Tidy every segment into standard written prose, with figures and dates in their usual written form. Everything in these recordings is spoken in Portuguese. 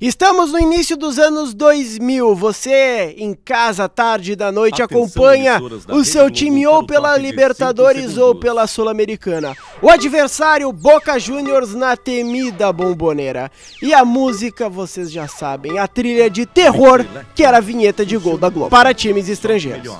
Estamos no início dos anos 2000, você em casa, tarde da noite, acompanha o seu time ou pela Libertadores ou pela Sul-Americana. O adversário, Boca Juniors na temida Bombonera. E a música, vocês já sabem, a trilha de terror que era a vinheta de gol da Globo para times estrangeiros.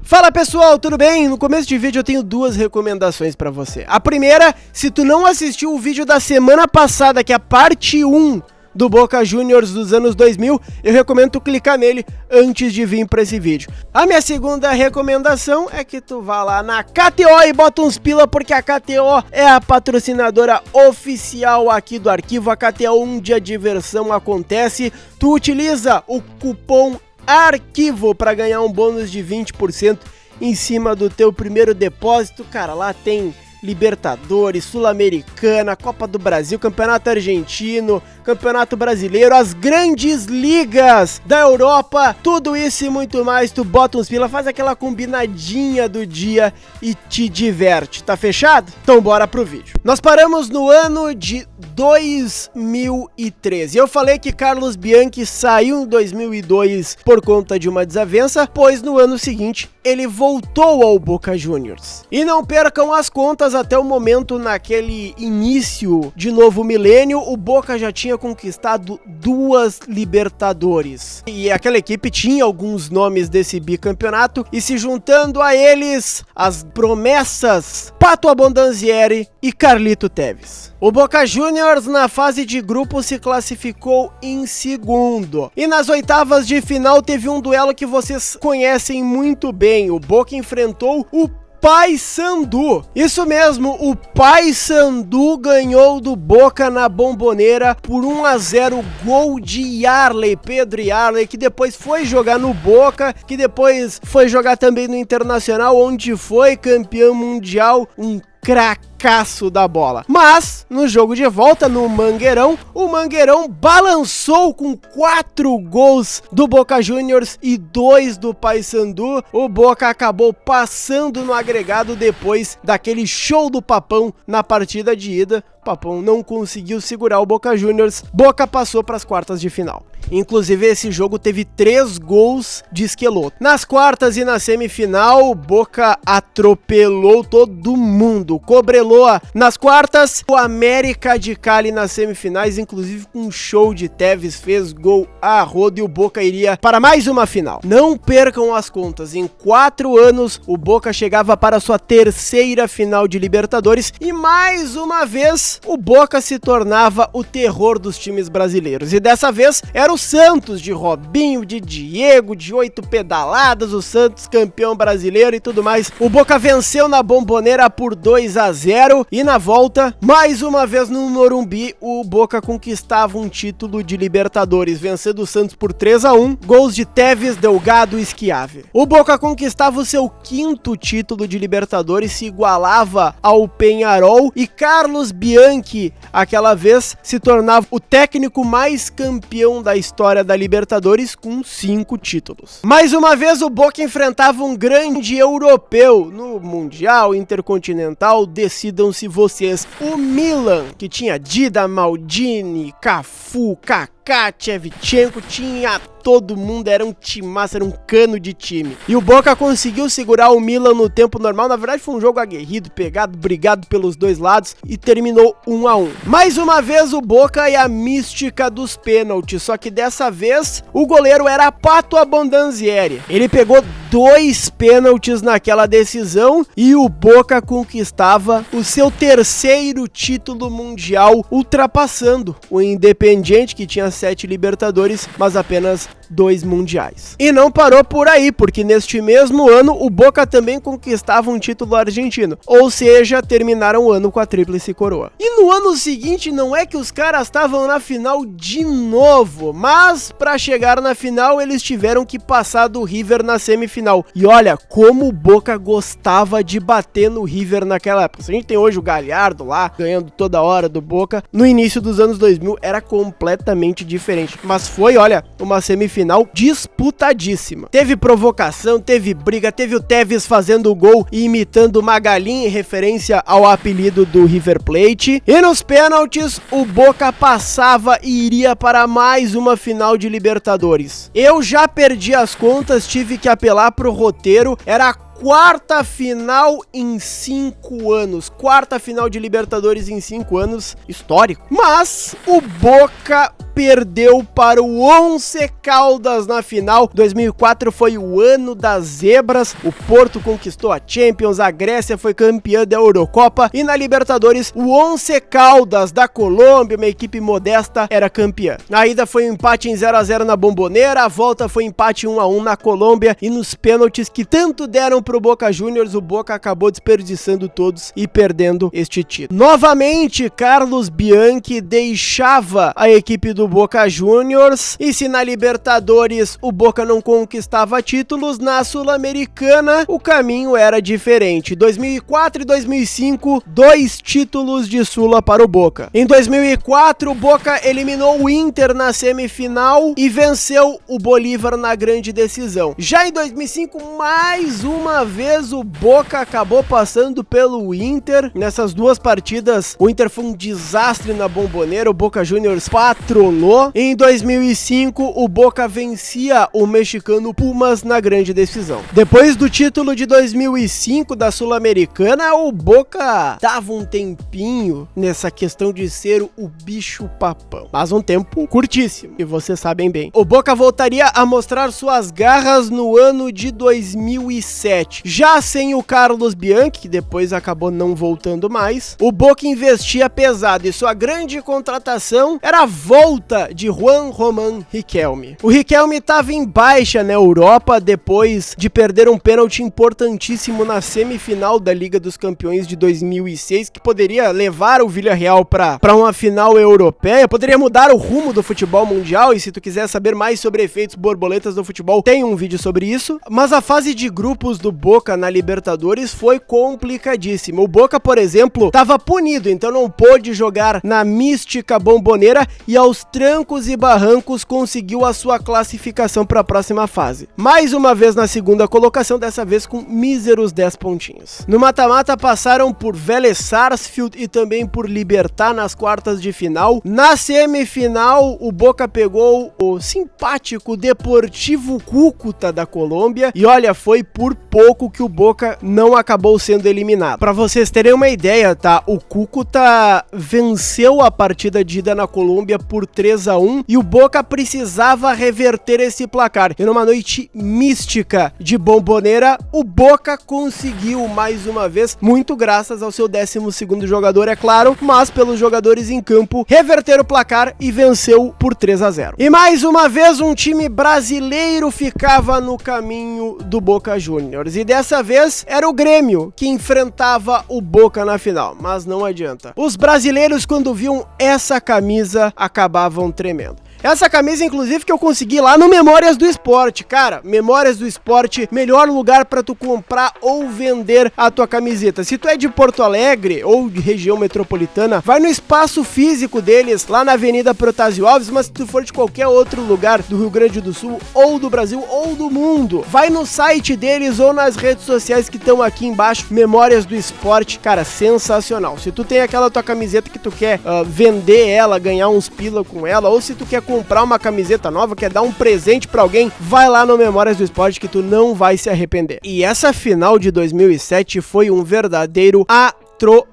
Fala pessoal, tudo bem? No começo de vídeo eu tenho duas recomendações pra você. A primeira, se tu não assistiu o vídeo da semana passada, que é a parte 1 do Boca Juniors dos anos 2000, eu recomendo tu clicar nele antes de vir pra esse vídeo. A minha segunda recomendação é que tu vá lá na KTO e bota uns pila, porque a KTO é a patrocinadora oficial aqui do arquivo. A KTO, onde a diversão acontece. Tu utiliza o cupom Arquivo para ganhar um bônus de 20% em cima do teu primeiro depósito. Cara, lá tem Libertadores, Sul-Americana, Copa do Brasil, Campeonato Argentino, Campeonato Brasileiro, as grandes ligas da Europa, tudo isso e muito mais. Tu bota uns pila, faz aquela combinadinha do dia e te diverte, tá fechado? Então bora pro vídeo. Nós paramos no ano de 2013. Eu falei que Carlos Bianchi saiu em 2002 por conta de uma desavença, pois no ano seguinte ele voltou ao Boca Juniors. E não percam as contas, até o momento, naquele início de novo milênio, o Boca já tinha conquistado 2 Libertadores. E aquela equipe tinha alguns nomes desse bicampeonato, e se juntando a eles, as promessas Pato Abondanzieri e Carlito Tevez. O Boca Juniors na fase de grupo se classificou em segundo. E nas oitavas de final teve um duelo que vocês conhecem muito bem. O Boca enfrentou o Paysandu. Isso mesmo, o Paysandu ganhou do Boca na Bombonera por 1-0, gol de Yarley, Pedro Yarley, que depois foi jogar no Boca, que depois foi jogar também no Internacional, onde foi campeão mundial, um cracaço da bola. Mas, no jogo de volta, no Mangueirão, o Mangueirão balançou com 4 gols do Boca Juniors e 2 do Paysandu. O Boca acabou passando no agregado depois daquele show do Papão na partida de ida. O Papão não conseguiu segurar o Boca Juniors. Boca passou para as quartas de final. Inclusive, esse jogo teve 3 gols de Esqueloto. Nas quartas e na semifinal, o Boca atropelou todo mundo. Cobreloa nas quartas, o América de Cali nas semifinais, inclusive com um show de Tevez, fez gol a rodo e o Boca iria para mais uma final. Não percam as contas, em 4 anos o Boca chegava para sua 3ª final de Libertadores e mais uma vez o Boca se tornava o terror dos times brasileiros. E dessa vez era o Santos, de Robinho, de Diego, de 8 pedaladas, o Santos campeão brasileiro e tudo mais. O Boca venceu na Bombonera por 2-0 e na volta, mais uma vez no Morumbi, o Boca conquistava um título de Libertadores, vencendo o Santos por 3-1, gols de Tevez, Delgado e Schiavi. O Boca conquistava o seu 5º título de Libertadores, se igualava ao Peñarol e Carlos Bianchi, aquela vez, se tornava o técnico mais campeão da história da Libertadores com 5 títulos. Mais uma vez o Boca enfrentava um grande europeu no Mundial, Intercontinental, decidam-se vocês. O Milan, que tinha Dida, Maldini, Cafu, Kaká, Shevchenko, tinha todo mundo, era um timaço, era um cano de time. E o Boca conseguiu segurar o Milan no tempo normal. Na verdade foi um jogo aguerrido, pegado, brigado pelos dois lados e terminou 1-1. Mais uma vez o Boca e a mística dos pênaltis, só que dessa vez o goleiro era Pato Abondanzieri. Ele pegou 2 pênaltis naquela decisão e o Boca conquistava o seu 3º título mundial, ultrapassando o Independiente, que tinha 7 Libertadores, mas apenas 2 mundiais. E não parou por aí, porque neste mesmo ano o Boca também conquistava um título argentino, ou seja, terminaram o ano com a tríplice coroa. E no ano seguinte não é que os caras estavam na final de novo, mas para chegar na final eles tiveram que passar do River na semifinal. E olha como o Boca gostava de bater no River naquela época. Se a gente tem hoje o Galhardo lá ganhando toda hora do Boca, no início dos anos 2000 era completamente diferente, mas foi, olha, uma semifinal semifinal disputadíssima. Teve provocação, teve briga, teve o Tevez fazendo o gol e imitando uma galinha em referência ao apelido do River Plate. E nos pênaltis, o Boca passava e iria para mais uma final de Libertadores. Eu já perdi as contas, tive que apelar pro roteiro, era a quarta final em 5 anos. Quarta final de Libertadores em 5 anos. Histórico. Mas o Boca perdeu para o Once Caldas na final. 2004 foi o ano das zebras. O Porto conquistou a Champions, a Grécia foi campeã da Eurocopa e na Libertadores o Once Caldas da Colômbia, uma equipe modesta, era campeã. A ida foi um empate em 0-0 na Bombonera, a volta foi empate 1-1 na Colômbia e nos pênaltis que tanto deram pro Boca Juniors, o Boca acabou desperdiçando todos e perdendo este título. Novamente, Carlos Bianchi deixava a equipe do Boca Juniors, e se na Libertadores o Boca não conquistava títulos, na Sul-Americana o caminho era diferente. 2004 e 2005, 2 títulos de Sula para o Boca. Em 2004, o Boca eliminou o Inter na semifinal e venceu o Bolívar na grande decisão. Já em 2005, mais uma vez o Boca acabou passando pelo Inter. Nessas 2 partidas, o Inter foi um desastre na Bombonera, o Boca Juniors patronou. Em 2005, o Boca vencia o mexicano Pumas na grande decisão. Depois do título de 2005 da Sul-Americana, o Boca dava um tempinho nessa questão de ser o bicho papão. Mas um tempo curtíssimo, e vocês sabem bem. O Boca voltaria a mostrar suas garras no ano de 2007. Já sem o Carlos Bianchi, que depois acabou não voltando mais, o Boca investia pesado e sua grande contratação era a volta de Juan Román Riquelme. O Riquelme estava em baixa na Europa depois de perder um pênalti importantíssimo na semifinal da Liga dos Campeões de 2006, que poderia levar o Villarreal para uma final europeia, poderia mudar o rumo do futebol mundial, e se tu quiser saber mais sobre efeitos borboletas do futebol, tem um vídeo sobre isso. Mas a fase de grupos do Boca na Libertadores foi complicadíssima. O Boca, por exemplo, estava punido, então não pôde jogar na mística Bombonera e aos trancos e barrancos conseguiu a sua classificação para a próxima fase. Mais uma vez na segunda colocação, dessa vez com míseros 10 pontinhos. No mata-mata passaram por Vélez Sarsfield e também por Libertad nas quartas de final. Na semifinal, o Boca pegou o simpático Deportivo Cúcuta da Colômbia e olha, foi por pouco que o Boca não acabou sendo eliminado. Para vocês terem uma ideia, tá? O Cúcuta venceu a partida de ida na Colômbia por 3-1 e o Boca precisava reverter esse placar. E numa noite mística de Bombonera, o Boca conseguiu mais uma vez, muito graças ao seu 12º jogador, é claro, mas pelos jogadores em campo, reverter o placar e venceu por 3-0. E mais uma vez um time brasileiro ficava no caminho do Boca Juniors, e dessa vez era o Grêmio que enfrentava o Boca na final, mas não adianta. Os brasileiros, quando viam essa camisa, acabavam tremendo. Essa camisa, inclusive, que eu consegui lá no Memórias do Esporte. Cara, Memórias do Esporte, melhor lugar pra tu comprar ou vender a tua camiseta. Se tu é de Porto Alegre ou de região metropolitana, vai no espaço físico deles, lá na Avenida Protásio Alves, mas se tu for de qualquer outro lugar do Rio Grande do Sul, ou do Brasil, ou do mundo, vai no site deles ou nas redes sociais que estão aqui embaixo, Memórias do Esporte. Cara, sensacional. Se tu tem aquela tua camiseta que tu quer vender ela, ganhar uns pila com ela, ou se tu quer comprar uma camiseta nova, quer dar um presente pra alguém, vai lá no Memórias do Esporte que tu não vai se arrepender. E essa final de 2007 foi um verdadeiro atropelo.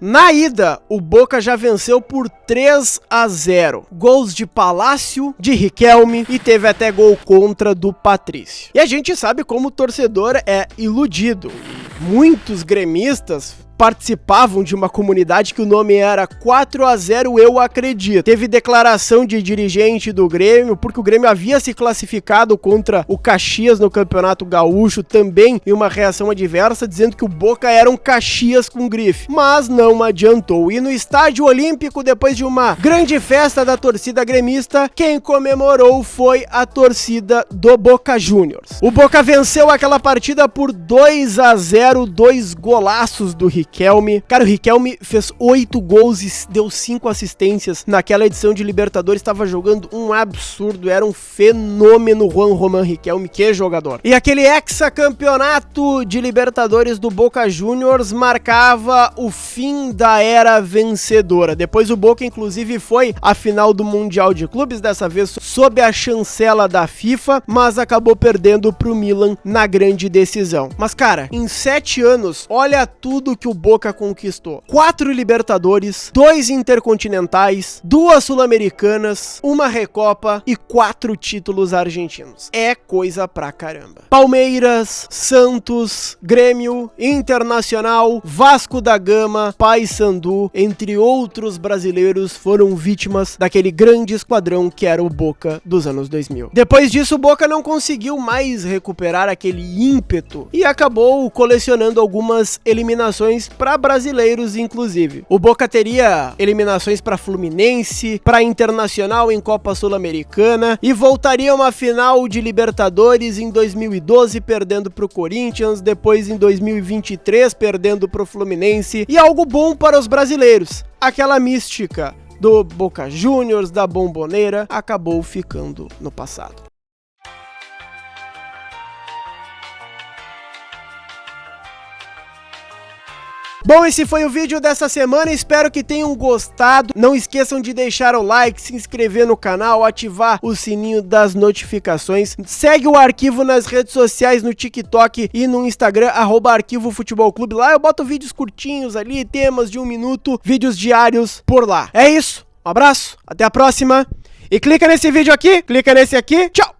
Na ida, o Boca já venceu por 3-0. Gols de Palácio, de Riquelme e teve até gol contra do Patrício. E a gente sabe como o torcedor é iludido. Muitos gremistas participavam de uma comunidade que o nome era 4-0 Eu Acredito. Teve declaração de dirigente do Grêmio, porque o Grêmio havia se classificado contra o Caxias no Campeonato Gaúcho, também em uma reação adversa, dizendo que o Boca era um Caxias com grife. Mas não adiantou. E no Estádio Olímpico, depois de uma grande festa da torcida gremista, quem comemorou foi a torcida do Boca Juniors. O Boca venceu aquela partida por 2-0, 2 golaços do Riquelme. Riquelme. Cara, o Riquelme fez 8 gols e deu 5 assistências naquela edição de Libertadores, estava jogando um absurdo, era um fenômeno Juan Román Riquelme, que jogador. E aquele hexacampeonato de Libertadores do Boca Juniors marcava o fim da era vencedora. Depois o Boca, inclusive, foi à final do Mundial de Clubes, dessa vez sob a chancela da FIFA, mas acabou perdendo pro Milan na grande decisão. Mas, cara, em 7 anos, olha tudo que o Boca conquistou. 4 Libertadores, 2 Intercontinentais, 2 Sul-Americanas, 1 Recopa e 4 títulos argentinos. É coisa pra caramba. Palmeiras, Santos, Grêmio, Internacional, Vasco da Gama, Paysandu, entre outros brasileiros, foram vítimas daquele grande esquadrão que era o Boca dos anos 2000. Depois disso, o Boca não conseguiu mais recuperar aquele ímpeto e acabou colecionando algumas eliminações para brasileiros, inclusive. O Boca teria eliminações para Fluminense, para Internacional em Copa Sul-Americana e voltaria a uma final de Libertadores em 2012 perdendo para o Corinthians, depois em 2023 perdendo para o Fluminense, e algo bom para os brasileiros, aquela mística do Boca Juniors, da Bomboneira, acabou ficando no passado. Bom, esse foi o vídeo dessa semana, espero que tenham gostado. Não esqueçam de deixar o like, se inscrever no canal, ativar o sininho das notificações. Segue o Arquivo nas redes sociais, no TikTok e no Instagram, @Arquivo Futebol Clube. Lá eu boto vídeos curtinhos ali, temas de 1 minuto, vídeos diários por lá. É isso, um abraço, até a próxima. E clica nesse vídeo aqui, clica nesse aqui, tchau!